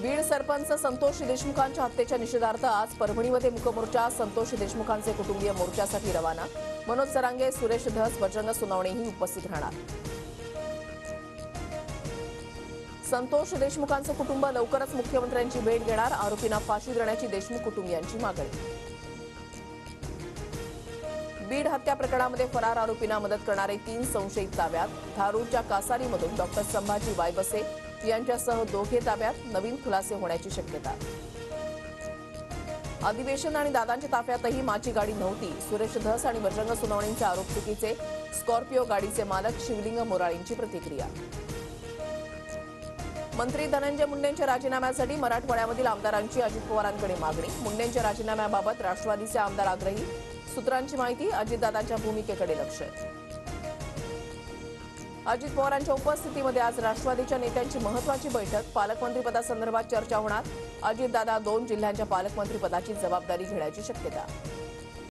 बीड सरपंच संतोष देशमुखांच्या हत्येच्या निषेधार्थ आज परभणीमध्ये मूकमोर्चा. संतोष देशमुखांचे कुटुंबीय मोर्चासाठी रवाना. मनोज सरांगे, सुरेश धस, बजरंग सोनवणेही उपस्थित राहणार. संतोष देशमुखांचं कुटुंब लवकरच मुख्यमंत्र्यांची भेट घेणार. आरोपींना फाशी देण्याची देशमुख कुटुंबियांची मागणी. बीड हत्या प्रकरणामध्ये फरार आरोपींना मदत करणारे 3 संशयित ताब्यात. धारूरच्या कासारीमधून डॉक्टर संभाजी वायबसे यांच्यासह 2 ताब्यात. नवीन खुलासे होण्याची शक्यता. अधिवेशन आणि दादांच्या ताफ्यातही माची गाडी नव्हती. सुरेश धस आणि बजरंग सोनवणेंचे आरोप चुकीचे. स्कॉर्पिओ गाडीचे मालक शिवलिंग मोराळींची प्रतिक्रिया. मंत्री धनंजय मुंडेंच्या राजीनाम्यासाठी मराठवाड्यामधील आमदारांची अजित पवारांकडे मागणी. मुंडेंच्या राजीनाम्याबाबत राष्ट्रवादीचे आमदार आग्रही. सूत्रांची माहिती, अजितदादांच्या भूमिकेकडे लक्ष. अजित पवारांच्या उपस्थितीमध्ये आज राष्ट्रवादीच्या नेत्यांची महत्त्वाची बैठक. पालकमंत्रीपदासंदर्भात चर्चा होणार. अजितदादा 2 जिल्ह्यांच्या पालकमंत्रीपदाची जबाबदारी घेण्याची शक्यता.